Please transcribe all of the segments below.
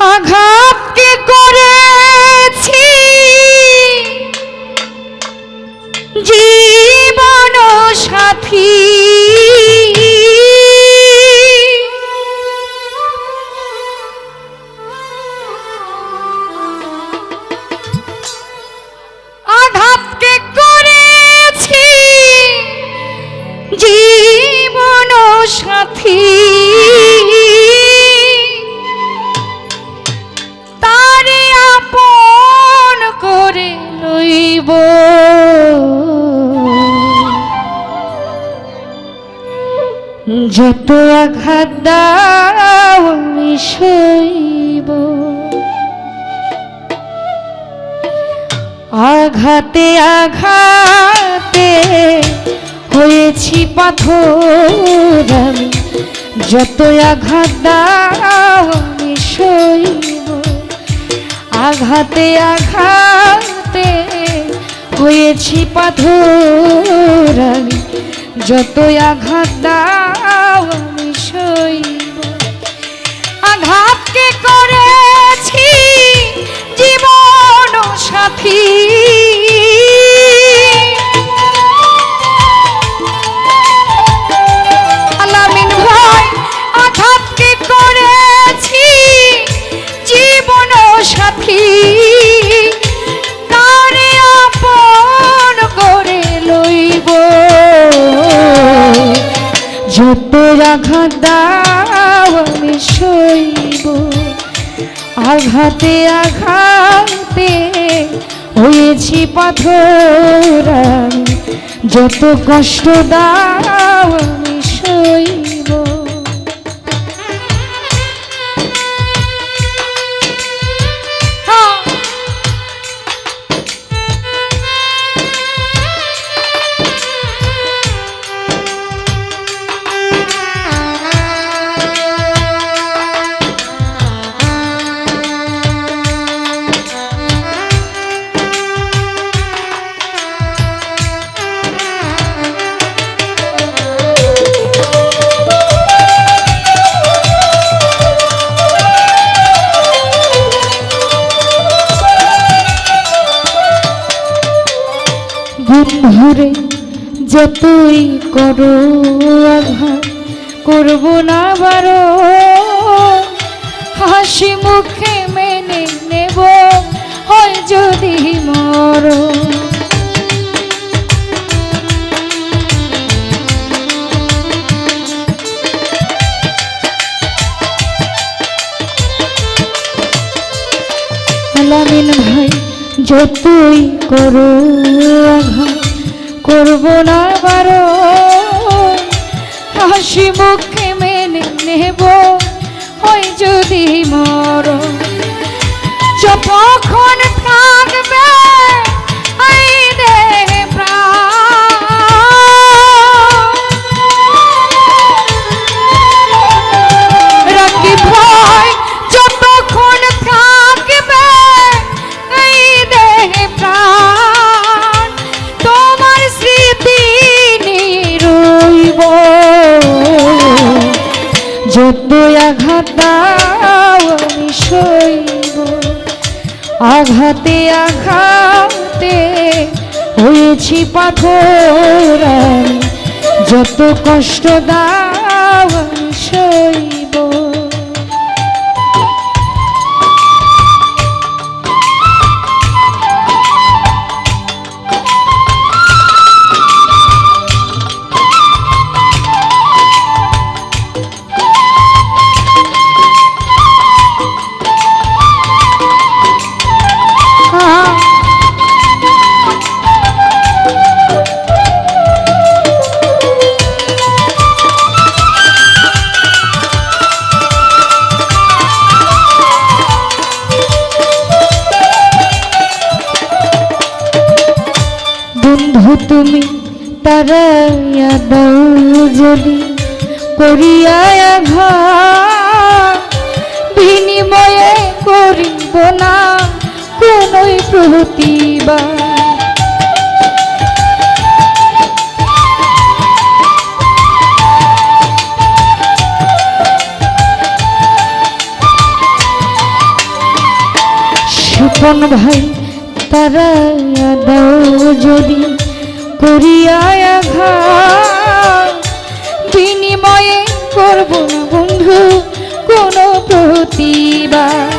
আঘাত কে করেছি জীবন সাথী, আঘাত কে করেছি জীবন সাথী, তারে আপন করে লইব যত আঘাত দাও আমি সইব। আঘাতে আঘাতে হয়েছি পাথর আমি, যত আঘাত দাও আমি সইব। আঘাতে আঘাতে হয়েছি পাথর আমি, যত আঘাত দাও আমি সইব। আঘাতকে করেছি জীবন সাথী, আলামিন ভাই আঘাতকে করেছি জীবন সাথী, তারে আপন করে লইব যত আঘাত দাও আমি সইব। আঘাতে আঘাতে হয়েছি পাথর আমি, যত কষ্ট দাও আমি সইব। বন্ধুরে যতই করো আঘাত করব না বারো, হাসি মুখে মেনে নেব হয় যদি মরো। আলামিন ভাই যতই করো আঘাত করব না বারো, হাসি মুখে মেনে নেব হয় যদি মরো। যতক্ষণ থাকবে এই দেহে প্রাণ, রাখি ভয় যতক্ষণ থাকবে এই দেহে প্রাণ, তোমার স্মৃতি নিয়ে রইব যত আঘাত দাও আমি সইব। আঘাতে আঘাতে হয়েছি পাথর আমি, যত কষ্ট দাও আমি সইব। বন্ধু তুমি তারাইয়া দাও যদি করিয়া আঘাত, বিনিময়ে করিব না কোনোই প্রতিবাদ। আপন ভাই তারা দাও যদি করিয়া আঘাত, বিনিময়ে করব না বন্ধু কোনো প্রতিবাদ।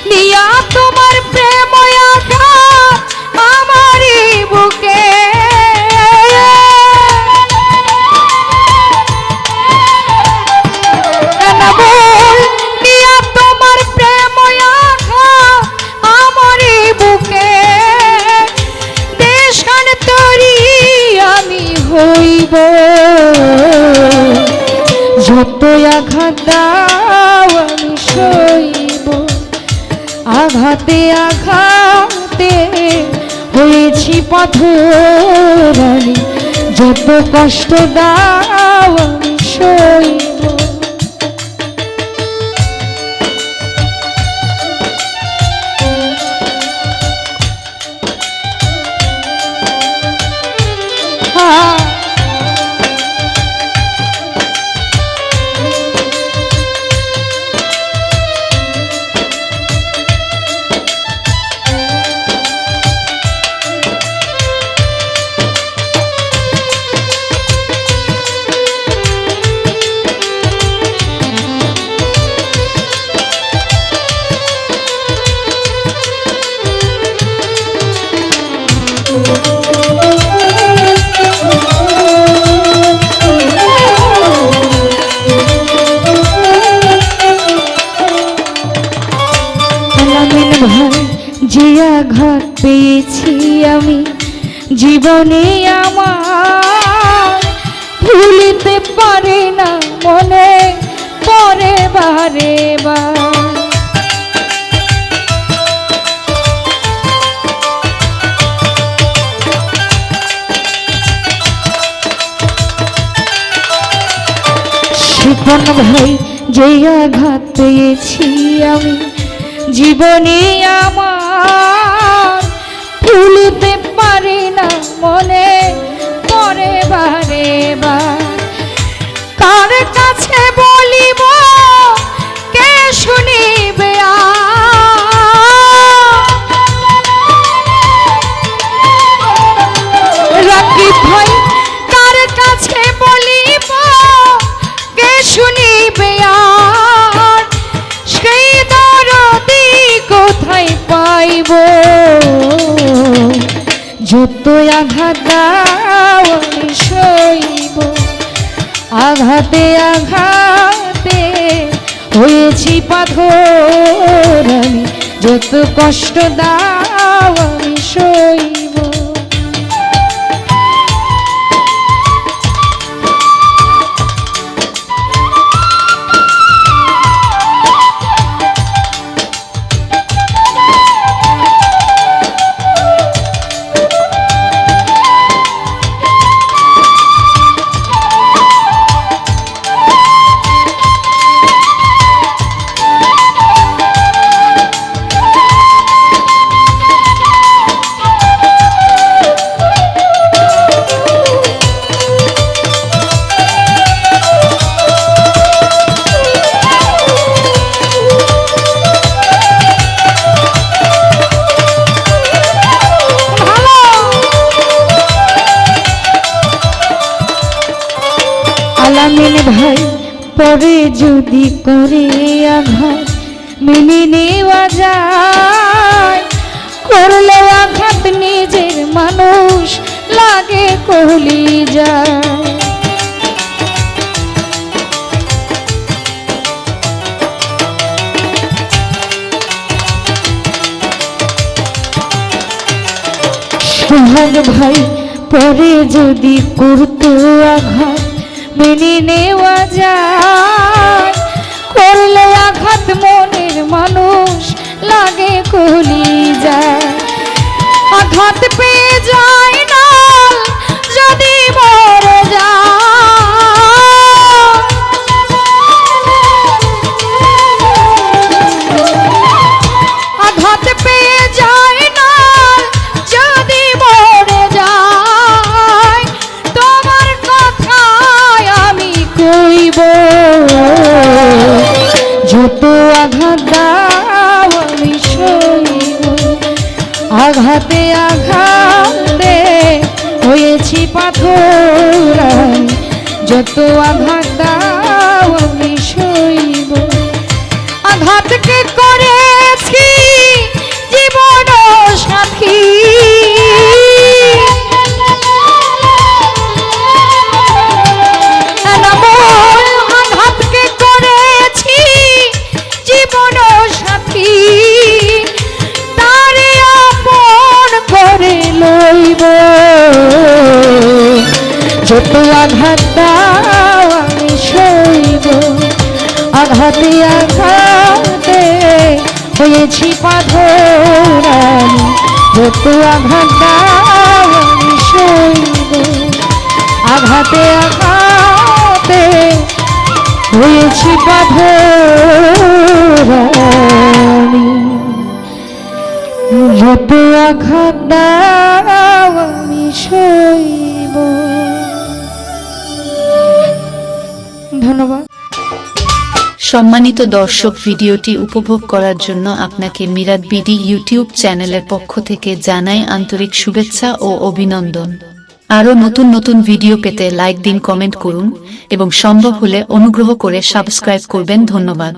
নিয়া তোমার প্রেম আঘাত আমারই বুকে, নিয়া তোমার প্রেম আঘাত আমারই বুকে, দেশখান তরি আমি হইব। যত আঘাত দাও আমি সইব, আঘাতে আঘাতে হয়েছি পাথর আমি, যত কষ্ট দাও আমি সইব। যে আঘাত পেয়েছি আমি জীবনে আমার, ভুলিতে পারে না মনে পরে বারে বার। শিপন ভাই যে আঘাত পেয়েছি আমি জীবনে আমার, ভুলিতে পারি না মনে পরে বারে বার। কার কাছে বলিব কে শুনিবে রাখি ভাই, কার কাছে বলিব কে শুনিবে সেই দরদি কোথায় পাইব। যত আঘাত দাও আমি সইব, আঘাতে আঘাতে হয়েছি পাথর আমি, যত কষ্ট দাও আমি সইব। আলামিন ভাই পরে যদি করে আঘাত মেনে নেওয়া যায়, করলে আঘাত নিজের মানুষ লাগে কলিজায়। সোহাগ ভাই পরে যদি করতো আঘাত মেনে নেওয়া যায়, করলে আঘাত মনের মানুষ লাগে কলিজায়। আঘাত পেয়ে যায় না যদি মরে যায়, আঘাত পেয়ে যায় না যদি মরে যায়, তোমার কথায় আমি কইব। যত আঘাত দাও আমি সইব, আঘাতে আঘাতে হয়েছি পাথর, যত আঘাত দাও আমি সইব। আঘাতকে করেছি জীবন সাথী, আঘাতকে করেছি জীবন সাথী, তারে আপন করে লইব। যত আঘাত দাও আমি সইব। আঘাতে আঘাতে হয়েছি পাথর, যত আঘাত দাও আমি সইব। আঘাতে আঘাতে হয়েছি পাথর, যত আঘাত দাও আমি সইব। ধন্যবাদ। সম্মানিত দর্শক, ভিডিওটি উপভোগ করার জন্য আপনাকে মিরাত বিডি ইউটিউব চ্যানেলের পক্ষ থেকে জানাই আন্তরিক শুভেচ্ছা ও অভিনন্দন। আরও নতুন নতুন ভিডিও পেতে লাইক দিন, কমেন্ট করুন এবং সম্ভব হলে অনুগ্রহ করে সাবস্ক্রাইব করবেন। ধন্যবাদ।